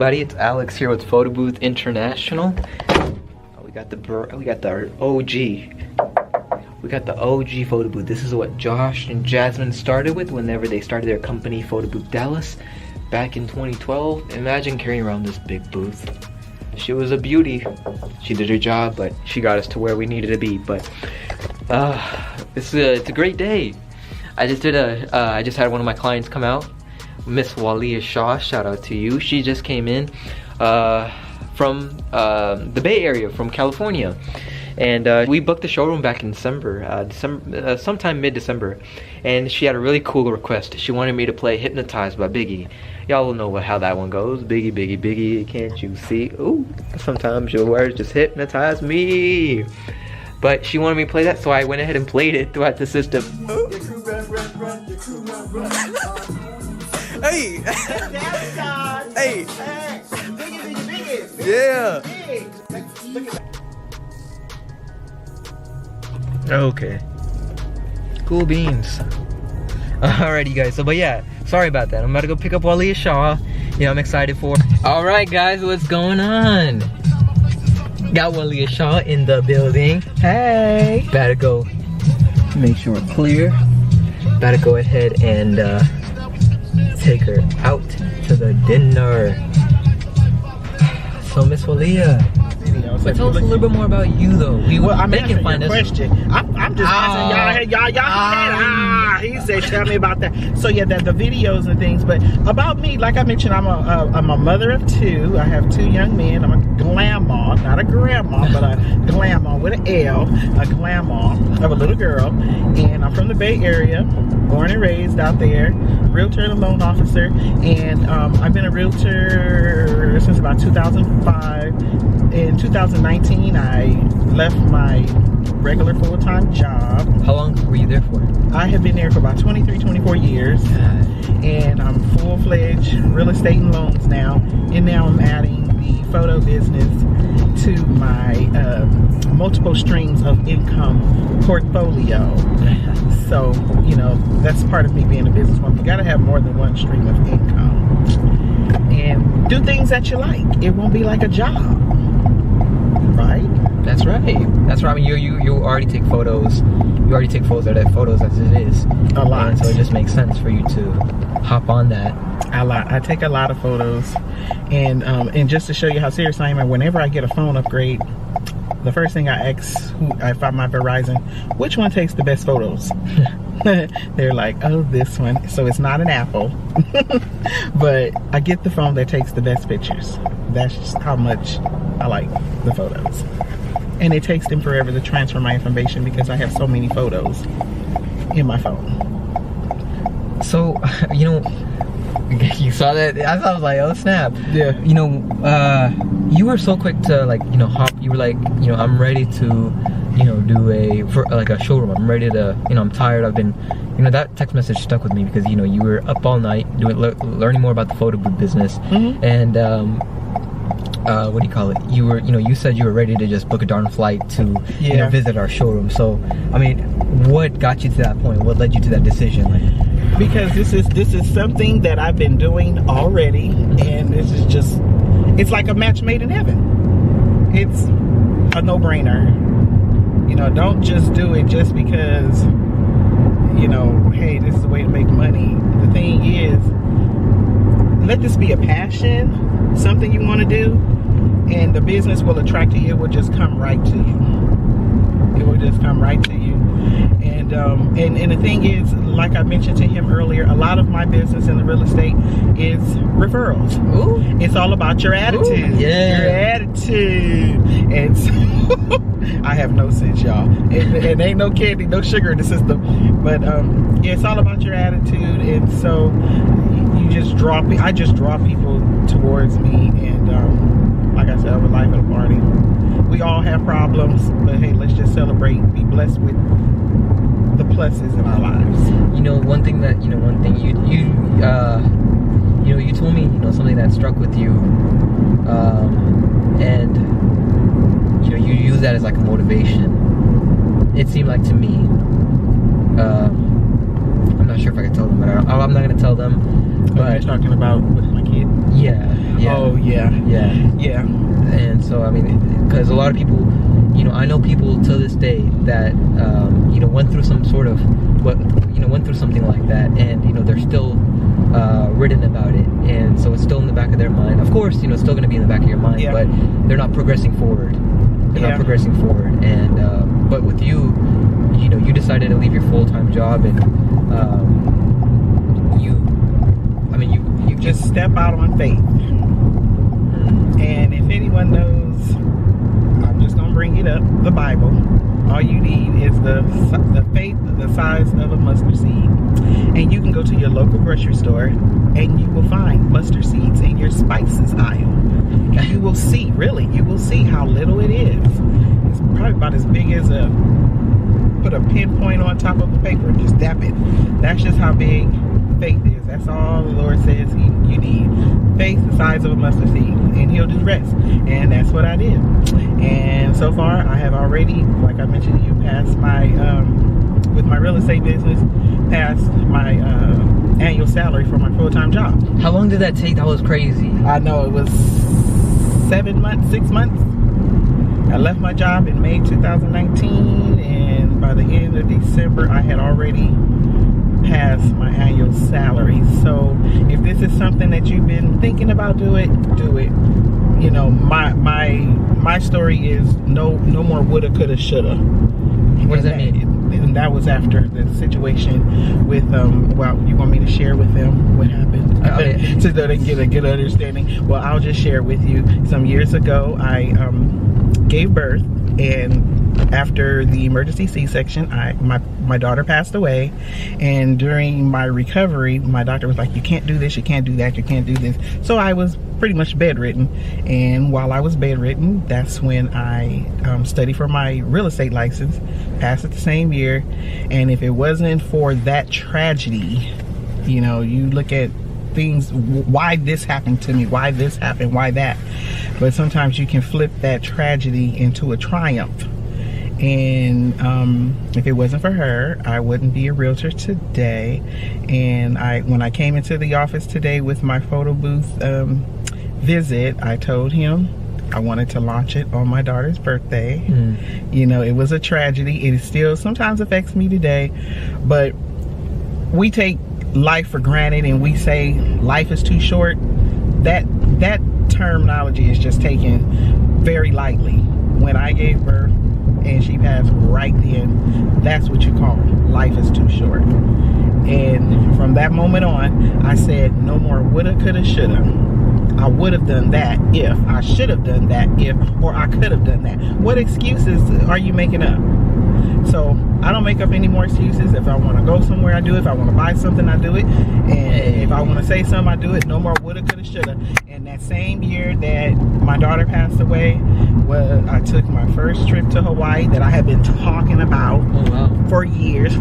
Buddy, it's Alex here with Photo Booth International. We got the OG. We got the OG photo booth. This is what Josh and Jasmine started with whenever they started their company, Photo Booth Dallas, back in 2012. Imagine carrying around this big booth. She was a beauty. She did her job, but she got us to where we needed to be. But it's a great day. I just had one of my clients come out. Miss Jualeah Shaw, shout out to you. She just came in from the Bay Area, from California, and we booked the showroom back in December, sometime mid-December, and she had a really cool request. She wanted me to play Hypnotized by Biggie. Y'all will know how that one goes. Biggie, Biggie, Biggie, can't you see? Ooh, sometimes your words just hypnotize me. But she wanted me to play that, so I went ahead and played it throughout the system. Hey! Hey! Yeah! Okay. Cool beans. Alrighty guys, so but yeah, sorry about that. I'm about to go pick up Jualeah Shaw. You know, I'm excited for. Alright guys, what's going on? Got Jualeah Shaw in the building. Hey! Better go make sure it's clear. Better go ahead and take her out to the dinner. So Miss Jualeah, but tell us a little bit more about you though. I'm asking you a question. I'm just asking y'all. He said tell me about that. So yeah, the videos and things. But about me, like I mentioned, I'm a mother of two. I have two young men. I'm a grandma, not a grandma, but a grandma with an L. A grandma of a little girl, and I'm from the Bay Area, born and raised out there. Realtor and a loan officer, and I've been a realtor since about 2005. In 2019, I left my regular full-time job. How long were you there for? I have been there for about 23, 24 years, and I'm full-fledged real estate and loans now, and now I'm adding the photo business to my multiple streams of income portfolio. So, you know, that's part of me being a businesswoman. You gotta have more than one stream of income. And do things that you like. It won't be like a job. Right? That's right. That's right. I mean, you already take photos. You already take photos as it is. A lot. And so it just makes sense for you to hop on that. I take a lot of photos. And just to show you how serious I am, whenever I get a phone upgrade, the first thing I ask I find my Verizon, which one takes the best photos? They're like, oh, this one. So it's not an Apple. But I get the phone that takes the best pictures. That's just how much I like the photos. And it takes them forever to transfer my information because I have so many photos in my phone. So, you know, you saw that? I was like, oh snap. Yeah. You know, you were so quick to like, you know, hop. You were like, you know, I'm ready to, you know, do a showroom. I'm ready to, you know, I'm tired. I've been, you know, that text message stuck with me because, you know, you were up all night learning more about the photo booth business. Mm-hmm. And what do you call it? You were, you know, you said you were ready to just book a darn flight to, you know, visit our showroom. So, I mean, what got you to that point? What led you to that decision? Like, because this is something that I've been doing already, and this is just, it's like a match made in heaven. It's a no-brainer. You know, don't just do it just because, you know, hey, this is the way to make money. The thing is, let this be a passion, something you want to do, and the business will attract you. It will just come right to you. It will just come right to you. And the thing is, like I mentioned to him earlier, a lot of my business in the real estate is referrals. Ooh. It's all about your attitude. Ooh, yeah. Your attitude. And so I have no sense, y'all. And ain't no candy, no sugar in the system. But yeah, it's all about your attitude. And so you just draw. I just draw people towards me. And like I said, I'm a life at a party. We all have problems, but hey, let's just celebrate. Be blessed with the pluses in our lives. You know, one thing that, you know, you told me, you know, something that struck with you, and you know, you use that as like a motivation. It seemed like to me, I'm not sure if I can tell them, but I'm not gonna tell them. But you're talking about with my kid. Yeah. Oh yeah. Yeah. And so I mean, because a lot of people, you know, I know people to this day that you know, went through some sort of went through something like that, and you know, they're still written about it, and so it's still in the back of their mind. Of course, you know, it's still going to be in the back of your mind, but they're not progressing forward. They're not progressing forward. And but with you, you know, you decided to leave your full-time job, and you just step out on faith. And if anyone knows, I'm just gonna bring it up, the Bible. All you need is the faith the size of a mustard seed. And you can go to your local grocery store and you will find mustard seeds in your spices aisle. And you will see, really, you will see how little it is. It's probably about as big as put a pinpoint on top of the paper and just dab it. That's just how big faith is. That's all the Lord says you need. Faith the size of a mustard seed, and he'll do the rest. And that's what I did. And so far I have already, like I mentioned to you, passed my with my real estate business, passed my annual salary for my full-time job. How long did that take? That was crazy. I know, it was 7 months, 6 months. I left my job in May 2019, and by the end of December I had already passed my annual salary. So if this is something that you've been thinking about, do it. You know, my story is no more woulda, coulda, shoulda. What does that mean? And that was after the situation with well, you want me to share with them what happened so they can get a good understanding? Well, I'll just share with you. Some years ago I gave birth, and after the emergency C-section, my daughter passed away. And during my recovery, my doctor was like, you can't do this, you can't do that, you can't do this. So I was pretty much bedridden. And while I was bedridden, that's when I studied for my real estate license, passed it the same year. And if it wasn't for that tragedy, you know, you look at things, why this happened to me, why this happened, why that. But sometimes you can flip that tragedy into a triumph. And if it wasn't for her, I wouldn't be a realtor today. And when I came into the office today with my photo booth visit, I told him I wanted to launch it on my daughter's birthday. You know, it was a tragedy. It still sometimes affects me today, but we take life for granted and we say life is too short. That terminology is just taken very lightly. When I gave birth and she passed right then, that's what you call life is too short. And from that moment on, I said no more woulda, coulda, shoulda. I would have done that if, I should have done that if, or I could have done that. What excuses are you making up? So I don't make up any more excuses. If I want to go somewhere, I do it. If I want to buy something, I do it. And if I want to say something, I do it. No more woulda, coulda, shoulda. And that same year that my daughter passed away, well, I took my first trip to Hawaii that I had been talking about for years.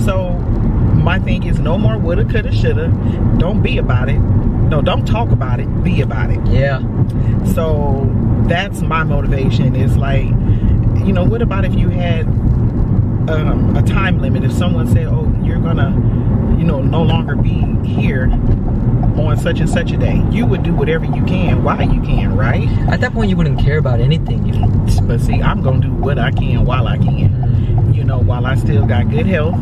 So my thing is no more woulda, coulda, shoulda. Don't be about it. No, don't talk about it. Be about it. Yeah. So that's my motivation. Is like, you know, what about if you had a time limit? If someone said, oh, you're gonna, you know, no longer be here on such and such a day, you would do whatever you can while you can, right? At that point, you wouldn't care about anything. But see, I'm gonna do what I can while I can. You know, while I still got good health.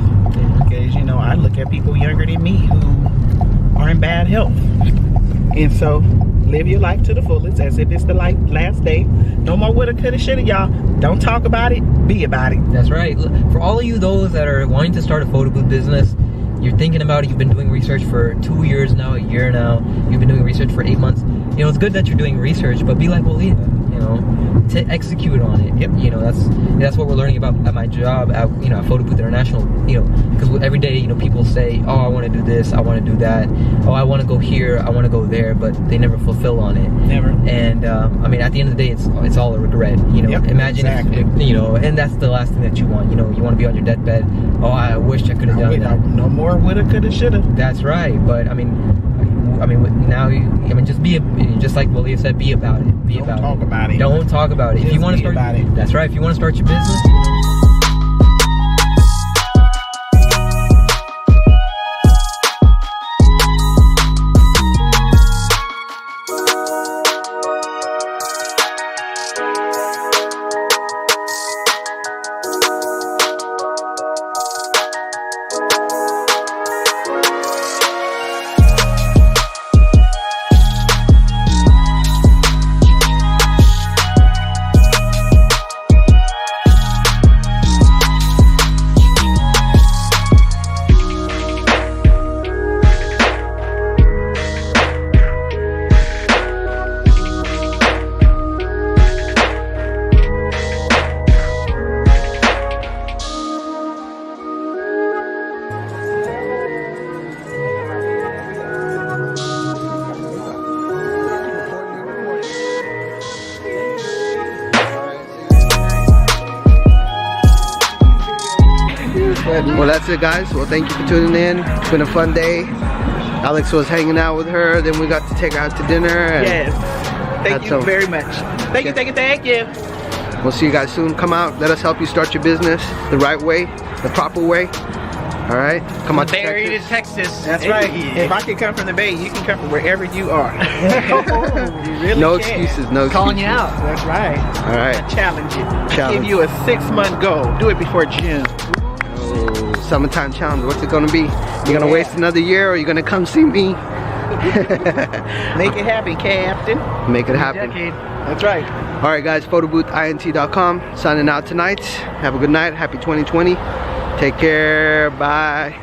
Because, you know, I look at people younger than me who are in bad health. And so, live your life to the fullest as if it's the last day. No more woulda, coulda, shoulda, y'all. Don't talk about it, be about it. That's right. For all of you, those that are wanting to start a photo booth business, you're thinking about it, you've been doing research for 2 years now, a year now, you've been doing research for 8 months. You know, it's good that you're doing research, but be like Jualeah, you know, to execute on it. Yep. You know, that's what we're learning about at my job at, you know, at Photo Booth International. You know, because every day, you know, people say, oh, I want to do this, I want to do that, oh, I want to go here, I want to go there, but they never fulfill on it. Never. And I mean, at the end of the day, it's all a regret. You know, yep, imagine exactly. if, you know, and that's the last thing that you want. You know, you want to be on your deadbed. Oh, I wish I could have done that. No more woulda, coulda, shoulda. That's right. But I mean, now just just like Jualeah said, be about it. Don't talk about it. Don't talk about it. Just if you want to start, about it. That's right. If you want to start your business. Well, that's it, guys. Well, thank you for tuning in. It's been a fun day. Alex was hanging out with her. Then we got to take her out to dinner. And yes. Thank you very much. Thank you, thank you, thank you. We'll see you guys soon. Come out. Let us help you start your business the right way, the proper way. All right? Come on, Bay Area to Texas. That's right. If I can come from the Bay, you can come from wherever you are. You really no can. excuses. No excuses. Calling you out. That's right. All right. I challenge you. Give you a 6-month goal. Do it before June. Oh, summertime challenge. What's it gonna be? You gonna waste another year, or you gonna come see me? Make it happen, Captain. Make it happen. That's right. All right, guys. Photoboothint.com. Signing out tonight. Have a good night. Happy 2020. Take care. Bye.